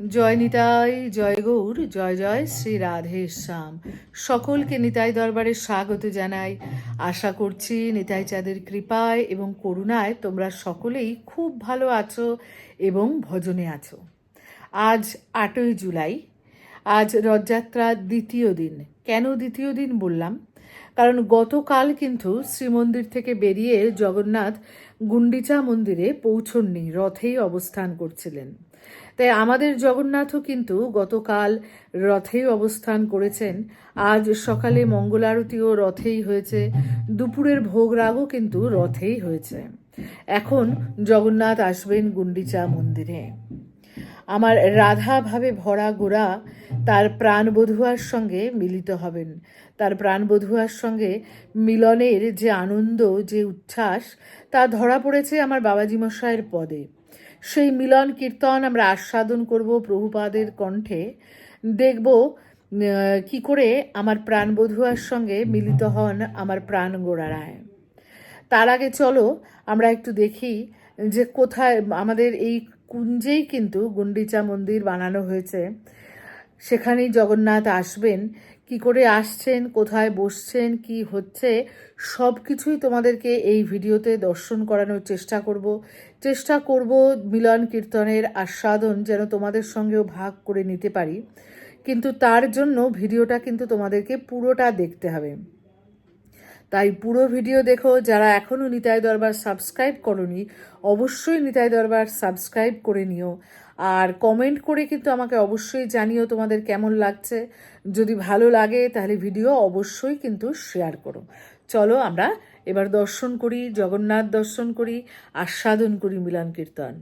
জয় নিতাই, জয় গৌর, জয় জয় শ্রী রাধে শ্যাম। সকলকে নিতাই দরবারে স্বাগত জানাই। আশা করছি নিতাই চাঁদের কৃপায় এবং করুণায় তোমরা সকলেই খুব ভালো আছো এবং ভজনে আছো। আজ 8ই জুলাই, আজ রথযাত্রার দ্বিতীয় দিন। কেন দ্বিতীয় দিন বললাম? কারণ গতকাল কিন্তু শ্রীমন্দির থেকে বেরিয়ে জগন্নাথ গুন্ডিচা মন্দিরে পৌঁছননি, রথেই অবস্থান করছিলেন। তাই আমাদের জগন্নাথও কিন্তু গতকাল রথেই অবস্থান করেছেন। আজ সকালে মঙ্গল আরতিও রথেই হয়েছে, দুপুরের ভোগ রাগও কিন্তু রথেই হয়েছে। এখন জগন্নাথ আসবেন গুন্ডিচা মন্দিরে। আমার রাধা ভাবে ভরা গোরা তার প্রাণবধূয়ার সঙ্গে মিলিত হবেন। তার প্রাণবধূয়ার সঙ্গে মিলনের যে আনন্দ, যে উচ্ছ্বাস, তা ধরা পড়েছে আমার বাবাজি মশাইয়ের পদে। সেই মিলন কীর্তন আমরা আস্বাদন করব প্রভুপাদের কণ্ঠে। দেখব কি করে আমার প্রাণবধূয়ার সঙ্গে মিলিত হন আমার প্রাণ গোড়ারায়। তার আগে চলো আমরা একটু দেখি যে কোথায় আমাদের এই কুঞ্জেই কিন্তু গুন্ডিচা মন্দির বানানো হয়েছে। সেখানেই জগন্নাথ আসবেন। কি করে আসছেন, কোথায় বসছেন, কি হচ্ছে, সব কিছুই তোমাদেরকে এই ভিডিওতে দর্শন করানোর চেষ্টা করব মিলন কীর্তনের আস্বাদন যেন তোমাদের সঙ্গেও ভাগ করে নিতে পারি। কিন্তু তার জন্য ভিডিওটা কিন্তু তোমাদেরকে পুরোটা দেখতে হবে। তাই পুরো ভিডিও দেখো। যারা এখনও নিতাই দরবার সাবস্ক্রাইব করনি, অবশ্যই নিতাই দরবার সাবস্ক্রাইব করে নিও। আর কমেন্ট করে কিন্তু আমাকে অবশ্যই জানিও তোমাদের কেমন লাগছে। যদি ভালো লাগে তাহলে ভিডিও অবশ্যই কিন্তু শেয়ার করো। চলো আমরা এবার দর্শন করি, জগন্নাথ দর্শন করি, আস্বাদন করি মিলন কীর্তন।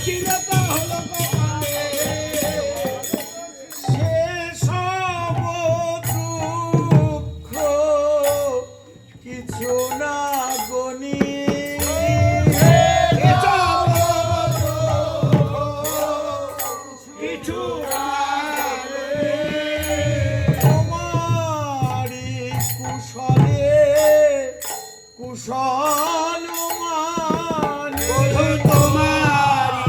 চিরতা হলো কপালে সেসব দুঃখ কিছু না গনি কিছু তোমারি কুশলে কুশল মানে তোমারি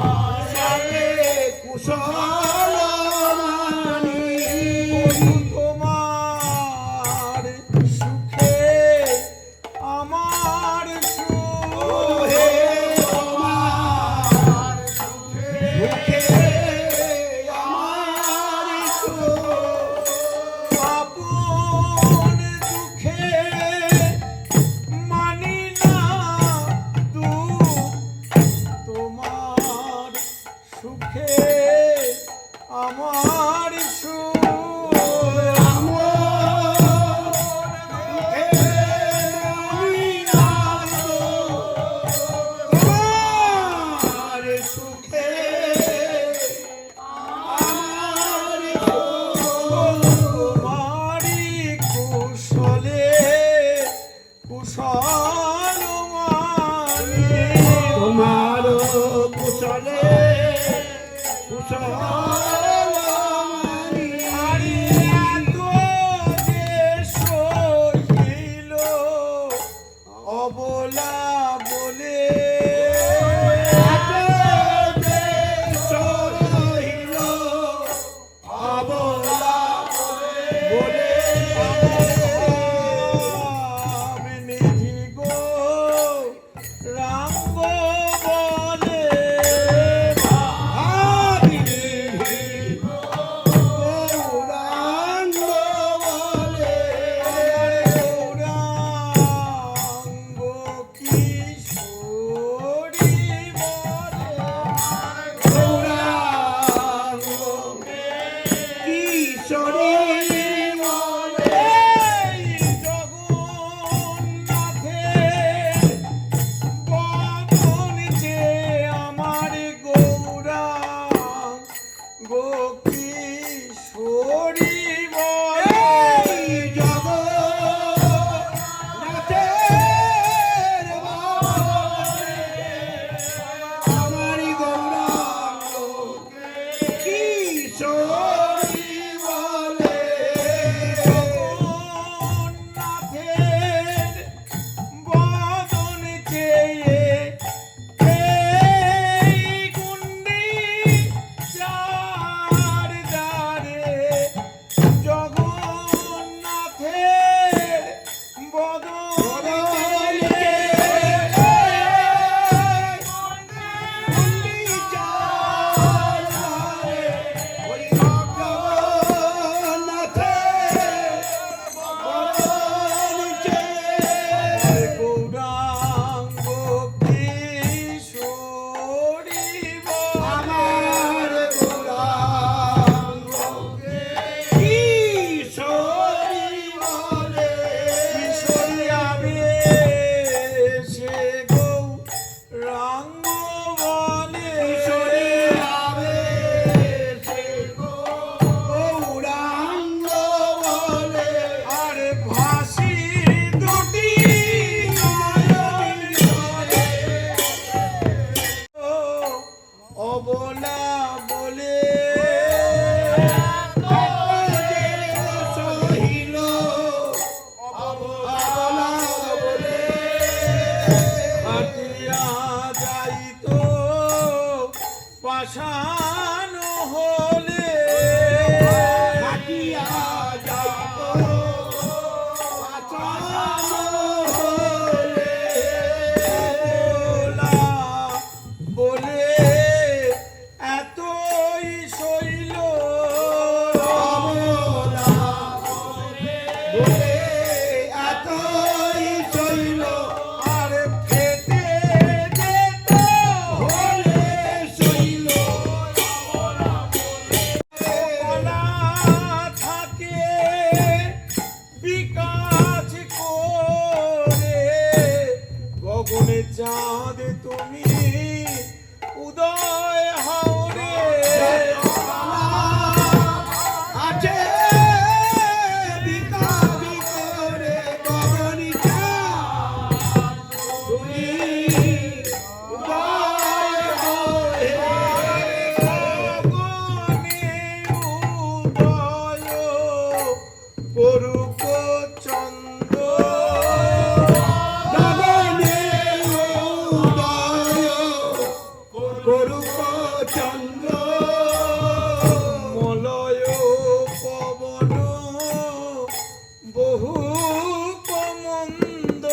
কুশলে কুশল মানে তোমার সুখে আমার সুখে তোমার সুখে আমার সুখ আপন দুঃখে মানি না দুঃখ তোমার সুখে আমার সুখ তোমার সুখে তোমারি কুশলে কুশল মানে তোমার কুশলে কুশল মানে আরে এত যে সহিল অবলা বলে এত যে সহিল অবলা বলে আমি নিধি গো রাম গো বলে আমি নিধি গো রাম গো বলে গৌরাঙ্গ কিশোরী বলে গৌরাঙ্গ কিশোরী বলে জগন্নাথের বদন যে আমার গৌরাঙ্গ কিশোরী বলে জগন্নাথের আমার গৌরাঙ্গ কিশোরী বলে জগন্নাথের বদন চেয়ে এই গুন্ডি যার দ্বারে জগন্নাথের বদন গৌরাঙ্গ কিশোরী আমার গৌরাঙ্গ কিশোরী বলে কিশোরী আমি সে গৌরাঙ্গ বলে কিশোরী আমি সে গৌরাঙ্গ বলে আরে ভাসি দুটি নয়ন জলে অবলা বলে সহিল অবলা বলে হাতিয়া যাইত পাষাণ হলে হাতিয়া যাইত পাষাণ হলে অবলা বলে এতই শৈল অবলা বলে এতই শৈল আরে ফেটে যেত হলে শৈল করুক চন্দ্র মলয় পবন বহু মন্দ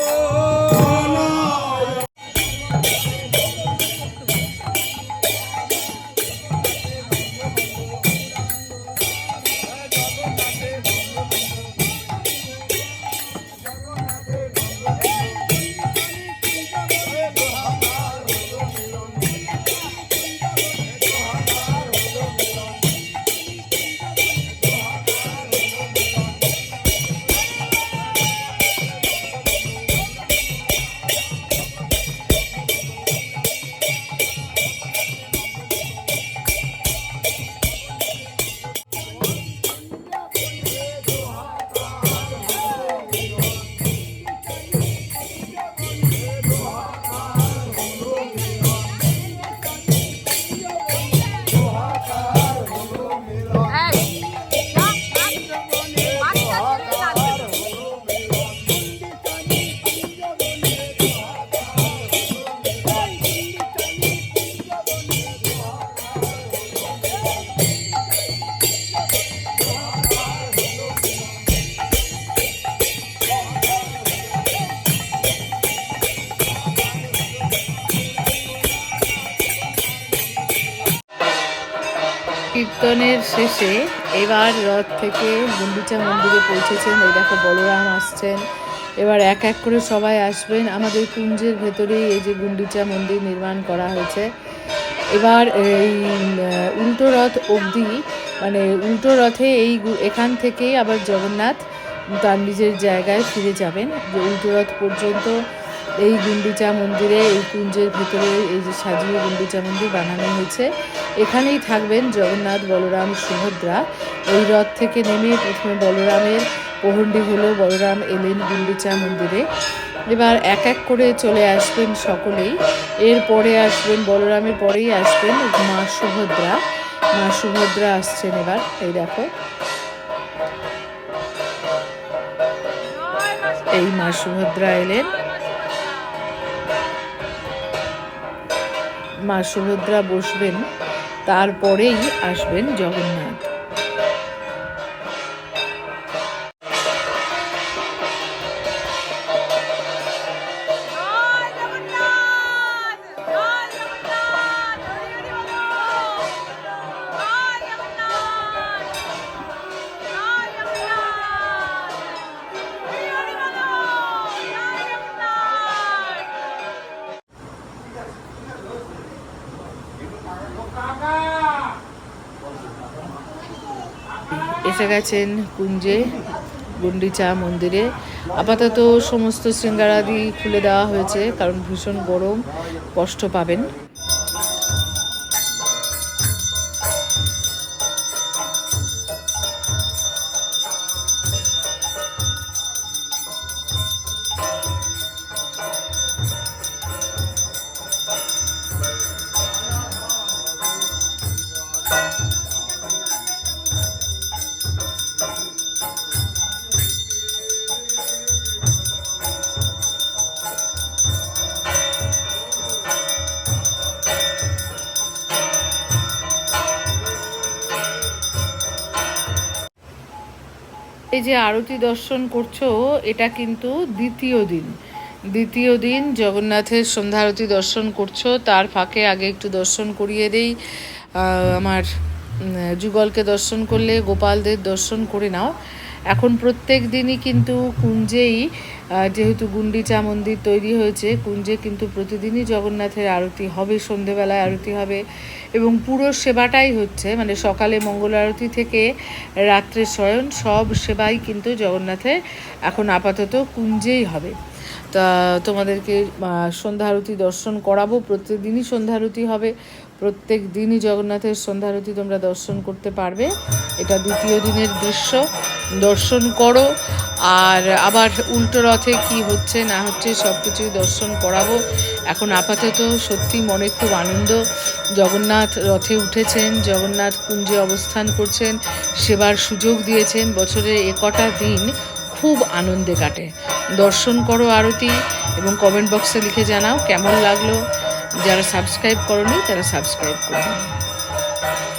কীর্তনের শেষে এবার রথ থেকে গুন্ডিচা মন্দিরে পৌঁছেছেন। এই দেখো বলরাম আসছেন। এবার এক এক করে সবাই আসবেন। আমাদের কুঞ্জের ভেতরেই এই যে গুন্ডিচা মন্দির নির্মাণ করা হয়েছে। এবার এই উল্টো রথ অবধি মানে উল্টো রথে এখান থেকেই আবার জগন্নাথ তার নিজের জায়গায় ফিরে যাবেন। যে উল্টো রথ পর্যন্ত এই গুন্ডিচা মন্দিরে এই কুঞ্জের ভিতরে এই যে সাজিয়ে গুন্ডিচা মন্দির বানানো হয়েছে, এখানেই থাকবেন জগন্নাথ, বলরাম, সুভদ্রা। এই রথ থেকে নেমে প্রথমে বলরামের পহণ্ডি হলো, বলরাম এলেন গুন্ডিচা মন্দিরে। এবার এক এক করে চলে আসবেন সকলেই। এরপরে আসবেন বলরামের পরেই আসবেন মা সুভদ্রা। মা সুভদ্রা আসছেন এবার। এই দেখো এই মা সুভদ্রা এলেন। মা সুভদ্রা বসবেন, তারপরেই আসবেন জগন্নাথ। এসে গেছেন কুঞ্জে গুন্ডিচা মন্দিরে। আপাতত সমস্ত শৃঙ্গারাদি খুলে দেওয়া হয়েছে, কারণ ভীষণ গরম, কষ্ট পাবেন। এই যে আরতি দর্শন করছো, এটা কিন্তু দ্বিতীয় দিন জগন্নাথের সন্ধ্যা আরতি দর্শন করছো। তার ফাঁকে আগে একটু দর্শন করিয়ে দেই। আমার যুগলকে দর্শন করলে গোপালদের দর্শন করে নাও। এখন প্রত্যেক দিনই কিন্তু কুঞ্জেই, যেহেতু গুন্ডিচা মন্দির তৈরি হয়েছে, কুঞ্জে কিন্তু প্রতিদিনই জগন্নাথের আরতি হবে, সন্ধেবেলায় আরতি হবে এবং পুরো সেবাটাই হচ্ছে, মানে সকালে মঙ্গল আরতি থেকে রাত্রে শয়ন সব সেবাই কিন্তু জগন্নাথের এখন আপাতত কুঞ্জেই হবে। তা তোমাদেরকে সন্ধ্যা আরতি দর্শন করাবো। প্রত্যেক দিনই সন্ধ্যা আরতি হবে, প্রত্যেক দিনই জগন্নাথের সন্ধ্যা আরতি তোমরা দর্শন করতে পারবে। এটা দ্বিতীয় দিনের দৃশ্য, দর্শন করো। আর আবার উল্টো রথে কি হচ্ছে না হচ্ছে সব কিছুই দর্শন করাবো। এখন আপাতত সত্যি মনে খুব আনন্দ। জগন্নাথ রথে উঠেছেন, জগন্নাথ কুঞ্জে অবস্থান করছেন, সেবার সুযোগ দিয়েছেন। বছরের একটা দিন খুব আনন্দে কাটে। দর্শন করো আরতি এবং কমেন্ট বক্সে লিখে জানাও কেমন লাগলো। যারা সাবস্ক্রাইব করনি তারা সাবস্ক্রাইব করে নিও।